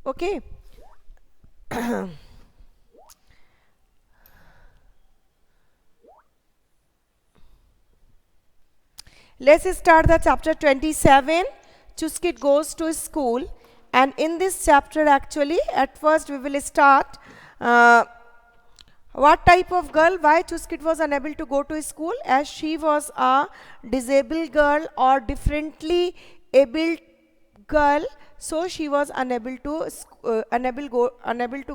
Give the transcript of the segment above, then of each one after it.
Okay. Let's start the chapter 27. Chuskit goes to school, and in this chapter, actually, at first we will start. Uh, what type of girl? Why Chuskit was unable to go to school? As she was a disabled girl or differently abled girl, so she was unable to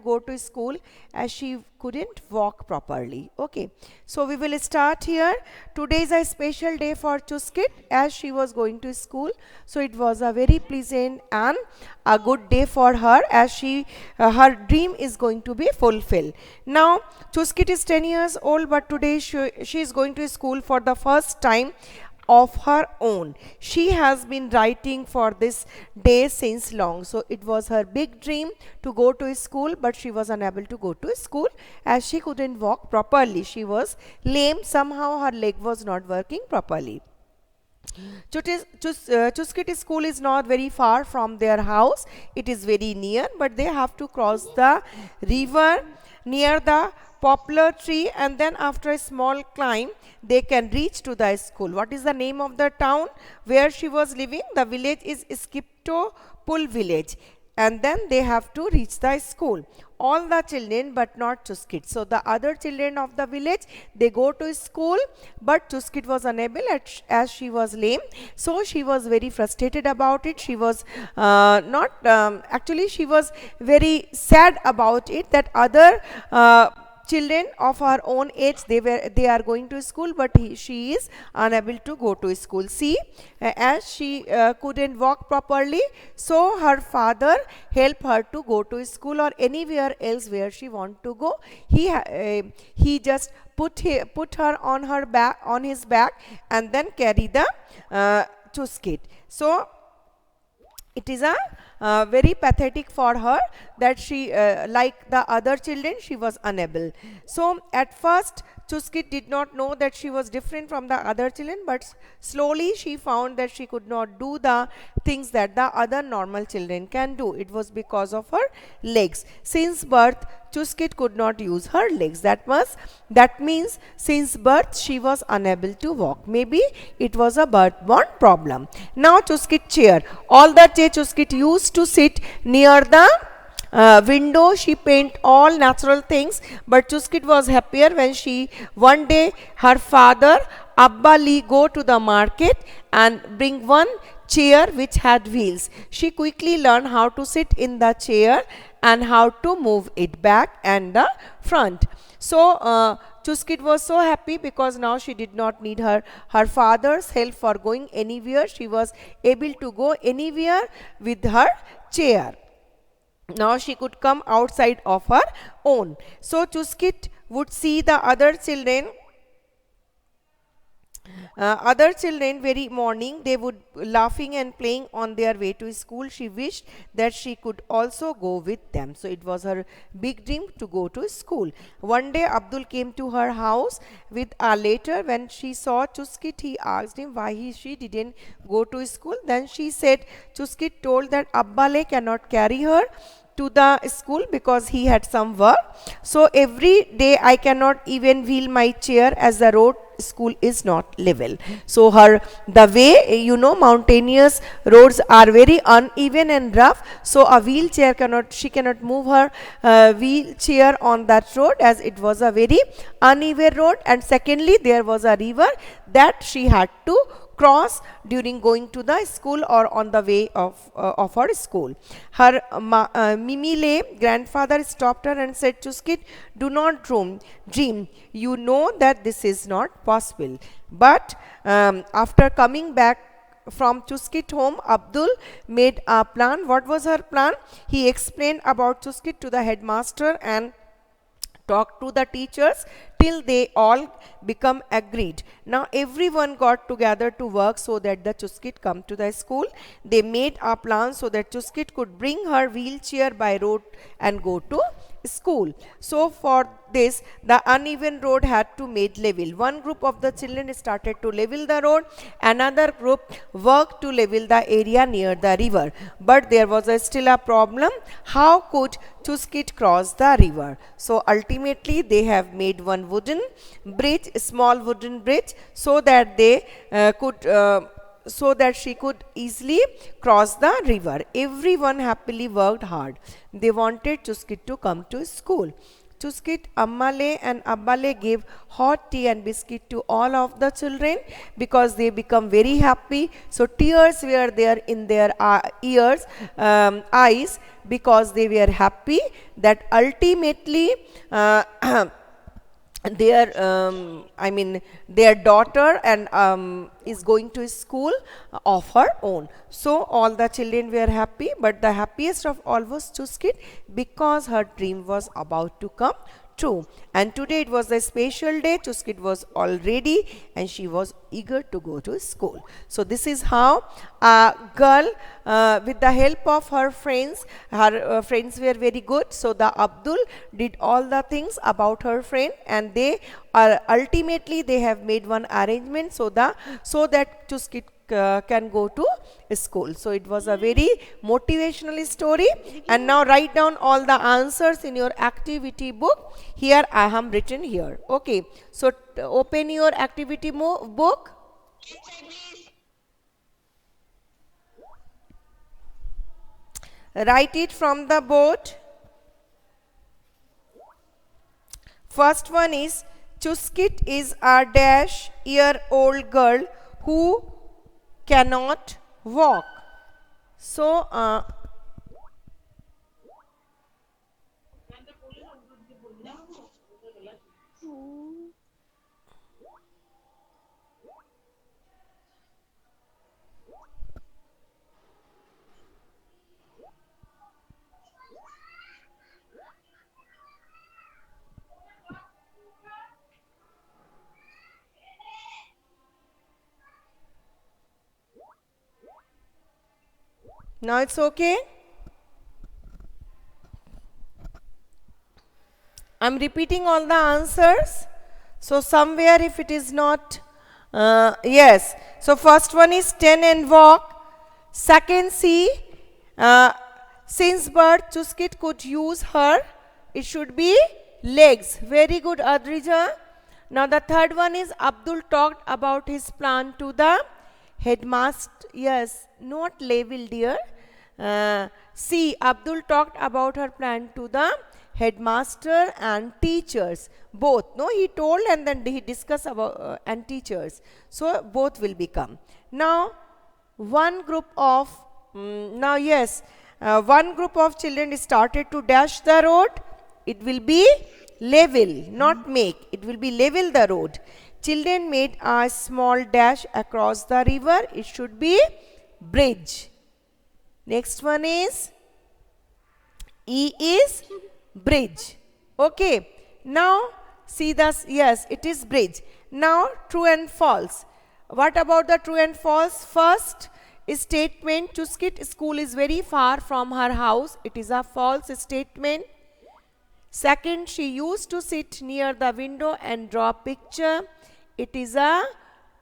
go to school as she couldn't walk properly. Okay, so we will start here. Today is a special day for Chuskit as she was going to school, so it was a very pleasant and a good day for her as her dream is going to be fulfilled. Now Chuskit is 10 years old, but today she is going to school for the first time of her own. She has been writing for this day since long. So it was her big dream to go to school, but she was unable to go to school as she couldn't walk properly. She was lame. Somehow her leg was not working properly. Chuskit school is not very far from their house. It is very near, but they have to cross the river near the poplar tree, and then after a small climb they can reach to the school. What is the name of the town where she was living? The village is Skiptopul village, and then they have to reach the school. All the children but not Chuskit. So the other children of the village, they go to school, but Chuskit was unable as she was lame. So she was very frustrated about it. She was not actually she was very sad about it that other children of her own age, they are going to school, but she is unable to go to school. See, as she couldn't walk properly, so her father helped her to go to school or anywhere else where she want to go. He just put her on his back and then carry the Chuskit. So it is a very pathetic for her that she like the other children, she was unable. So at first Chuskit did not know that she was different from the other children, but slowly she found that she could not do the things that the other normal children can do. It was because of her legs. Since birth Chuskit could not use her legs. That means since birth she was unable to walk. Maybe it was a birth-born problem. Now Chuskit chair. All the day Chuskit used to sit near the window. She paint all natural things, but Chuskit was happier when one day her father Abba Ali go to the market and bring one chair which had wheels. She quickly learned how to sit in the chair and how to move it back and the front. So Chuskit was so happy because now she did not need her father's help for going anywhere. She was able to go anywhere with her chair. Now she could come outside of her own. So Chuskit would see the other children very morning. They would laughing and playing on their way to school. She wished that she could also go with them. So it was her big dream to go to school. One day Abdul came to her house with a letter. When she saw Chuskit, he asked him why she didn't go to school. Then she said Chuskit told that Abbale cannot carry her to the school because he had some work. So every day I cannot even wheel my chair as the road school is not level. So the way, mountainous roads are very uneven and rough. So a wheelchair she cannot move her wheelchair on that road as it was a very uneven road. And secondly, there was a river that she had to cross during going to the school or on the way of her school. Her Mimile grandfather stopped her and said, Chuskit, do not dream. You know that this is not possible. But after coming back from Chuskit home, Abdul made a plan. What was her plan? He explained about Chuskit to the headmaster and talked to the teachers till they all become agreed. Now everyone got together to work so that the Chuskit come to the school. They made a plan so that Chuskit could bring her wheelchair by road and go to school. So for this, the uneven road had to made level. One group of the children started to level the road, another group worked to level the area near the river. But there was still a problem. How could Chuskit cross the river? So ultimately they have made one wooden bridge, small wooden bridge, so that they could so that she could easily cross the river. Everyone happily worked hard. They wanted Chuskit to come to school. Chuskit, Ammale and Abbale gave hot tea and biscuit to all of the children because they become very happy. So tears were there in their eyes, because they were happy that ultimately their their daughter and is going to school of her own. So all the children were happy, but the happiest of all was Chuskit, because her dream was about to come true. And today it was a special day. Chuskit was all ready and she was eager to go to school. So this is how a girl, with the help of her friends were very good. So the Abdul did all the things about her friend, and they are ultimately they have made one arrangement so that Chuskit can go to school. So it was a very motivational story. And now write down all the answers in your activity book. Here I have written here. Okay, so open your activity book. Write it from the board. First one is, Chuskit is a dash year old girl who cannot walk. So now it's okay. I'm repeating all the answers. So somewhere if it is not, yes. So first one is 10 and walk. Second C, since birth Chuskit could use her, it should be legs. Very good, Adrija. Now the third one is, Abdul talked about his plan to the headmaster. Yes, not level, dear. C, Abdul talked about her plan to the headmaster and teachers. Both. No, he told and then he discussed about and teachers. So both will become. Now one group of one group of children started to dash the road. It will be level, not make. It will be level the road. Children made a small dash across the river. It should be bridge. Next one is E is bridge. Okay. Now see this. Yes, it is bridge. Now true and false. What about the true and false? First statement, Chuskit school is very far from her house. It is a false statement. Second, she used to sit near the window and draw picture. It is a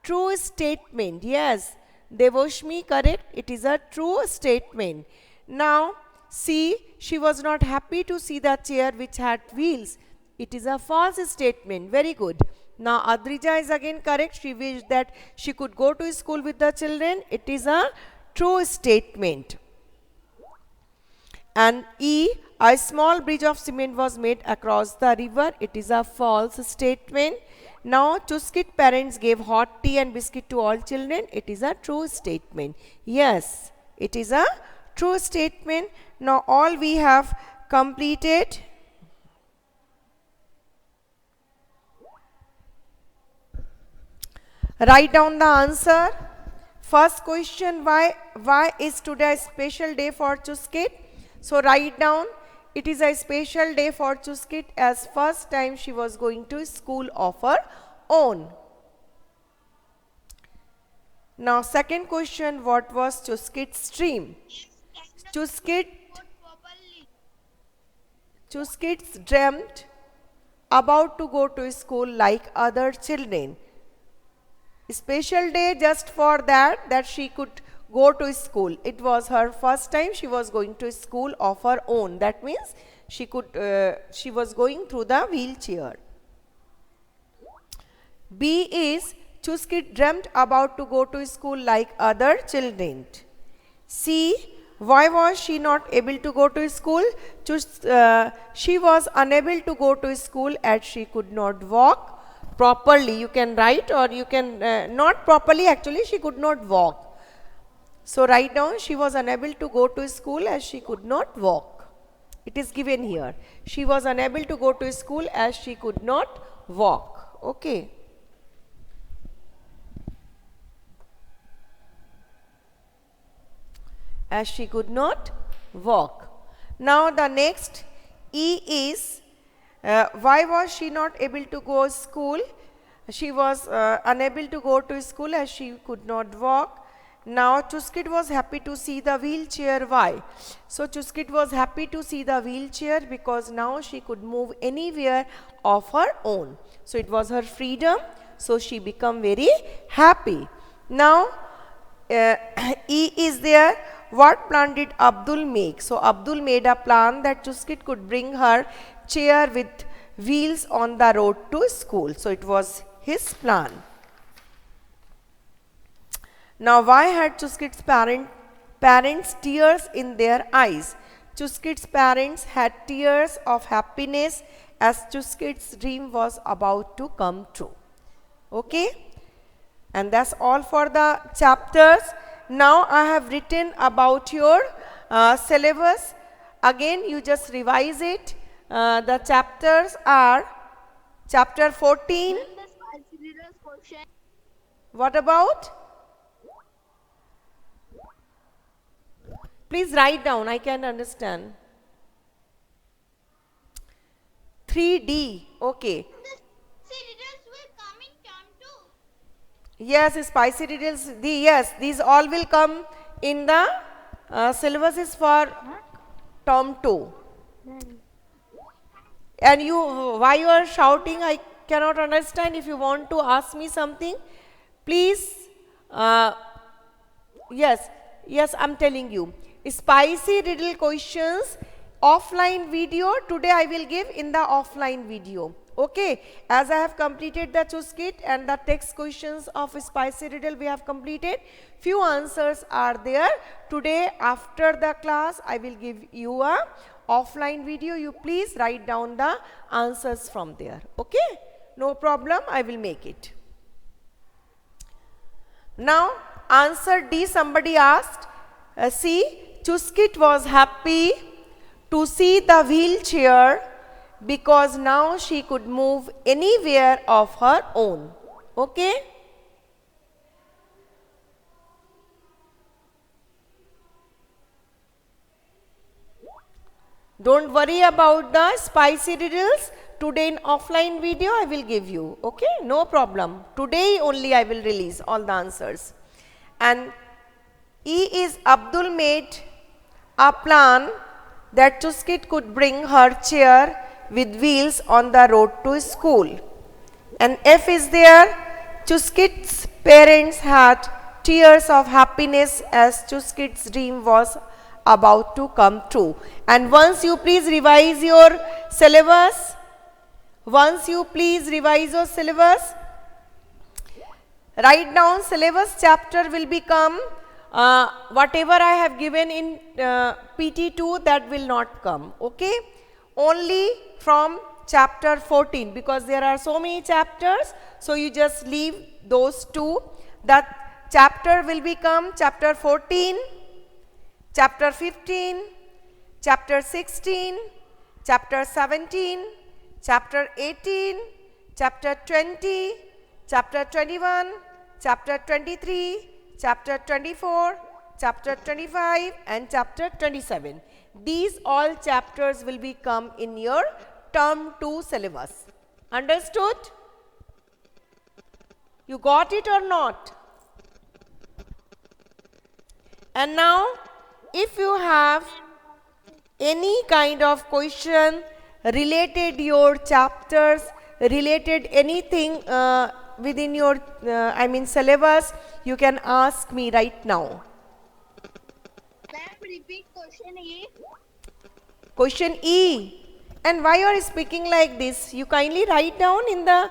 true statement. Yes, Devoshmi, correct. It is a true statement. Now, see, she was not happy to see the chair which had wheels. It is a false statement. Very good. Now, Adrija is again correct. She wished that she could go to school with the children. It is a true statement. And E, a small bridge of cement was made across the river. It is a false statement. Now, Chuskit parents gave hot tea and biscuit to all children. It is a true statement. Yes, it is a true statement. Now, all we have completed. Write down the answer. First question, why is today a special day for Chuskit? So write down, it is a special day for Chuskit as first time she was going to school of her own. Now second question, what was Chuskit's dream? Chuskits dreamt about to go to school like other children. Special day just for that she could go to school. It was her first time she was going to school of her own. That means she was going through the wheelchair. B is Chuskit dreamt about to go to school like other children. C, why was she not able to go to school? She was unable to go to school as she could not walk properly. You can write, or you can not properly, actually she could not walk. So write down, she was unable to go to school as she could not walk. It is given here. She was unable to go to school as she could not walk. Okay. As she could not walk. Now the next E is why was she not able to go to school? She was unable to go to school as she could not walk. Now Chuskit was happy to see the wheelchair. Why? So Chuskit was happy to see the wheelchair because now she could move anywhere of her own. So it was her freedom. So she became very happy. Now E is there. What plan did Abdul make? So Abdul made a plan that Chuskit could bring her chair with wheels on the road to school. So it was his plan. Now why had Chuskit's parents tears in their eyes? Chuskit's parents had tears of happiness as Chuskit's dream was about to come true. Okay? And that's all for the chapters. Now I have written about your syllabus. Again, you just revise it. The chapters are chapter 14. What about? Please write down, I can understand. 3D, okay. Yes, spicy riddles, yes, these all will come in the syllabus for term 2. And you, why you are shouting, I cannot understand. If you want to ask me something, please, yes, I'm telling you. Spicy riddle questions, offline video, today I will give in the offline video. Okay, as I have completed the Chuskit and the text questions of spicy riddle we have completed, few answers are there. Today after the class I will give you a offline video. You please write down the answers from there. Okay, no problem, I will make it. Now answer D, somebody asked. See, Chuskit was happy to see the wheelchair because now she could move anywhere of her own. Okay? Don't worry about the spicy riddles. Today in offline video I will give you. Okay? No problem. Today only I will release all the answers. And E is Abdul made a plan that Chuskit could bring her chair with wheels on the road to school. And F is there, Chuskit's parents had tears of happiness as Chuskit's dream was about to come true. And once you please revise your syllabus, write down syllabus, chapter will become whatever I have given in PT2, that will not come. Okay? Only from chapter 14, because there are so many chapters, so you just leave those two. That chapter will become chapter 14, chapter 15, chapter 16, chapter 17, chapter 18, chapter 20, chapter 21, chapter 23, chapter 24, chapter 25 and chapter 27. These all chapters will become in your term 2 syllabus. Understood? You got it or not? And now if you have any kind of question related your chapters, related anything within your syllabus, you can ask me right now. Ma'am, repeat question E. Question E. And why you are speaking like this? You kindly write down in the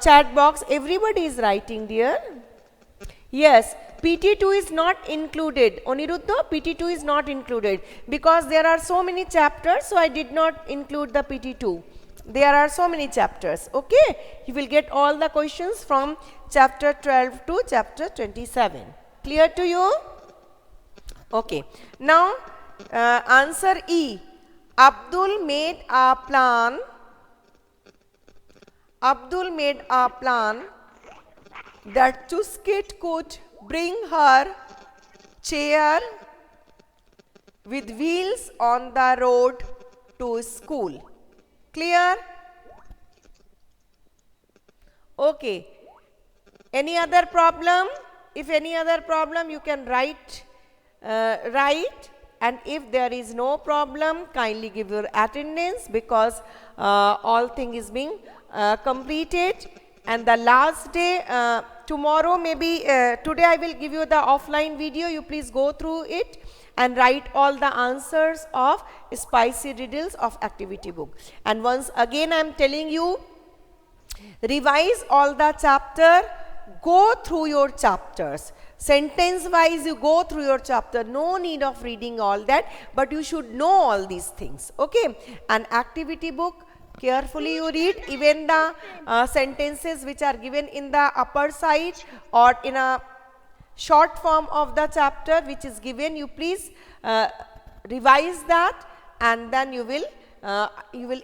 chat box. Everybody is writing, dear. Yes, PT2 is not included. Oniruddha, PT2 is not included because there are so many chapters, so I did not include the PT2. There are so many chapters, okay? You will get all the questions from chapter 12 to chapter 27. Clear to you? Okay. Now, answer E. Abdul made a plan. Abdul made a plan that Chuskit could bring her chair with wheels on the road to school. Clear? Okay. Any other problem? If any other problem, you can write, and if there is no problem, kindly give your attendance because all thing is being completed. And the last day, tomorrow maybe, today I will give you the offline video. You please go through it and write all the answers of spicy riddles of activity book. And once again I am telling you, revise all the chapter, go through your chapters. Sentence wise you go through your chapter, no need of reading all that, but you should know all these things, okay? An activity book, carefully you read, even the sentences which are given in the upper side or in a short form of the chapter which is given, you please revise that, and then you will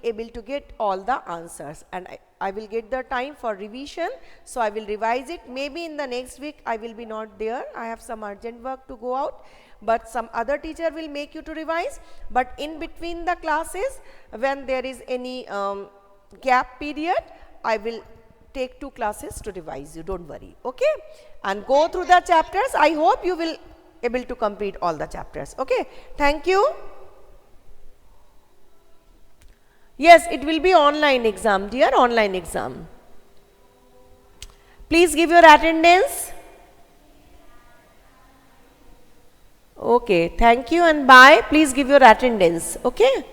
able to get all the answers. And I will get the time for revision, so I will revise it. Maybe in the next week I will be not there, I have some urgent work to go out, but some other teacher will make you to revise. But in between the classes, when there is any gap period, I will take 2 classes to revise you, don't worry, okay? And go through the chapters. I hope you will able to complete all the chapters, okay? Thank you. Yes, it will be online exam, dear, online exam. Please give your attendance. Okay, thank you and bye. Please give your attendance, okay?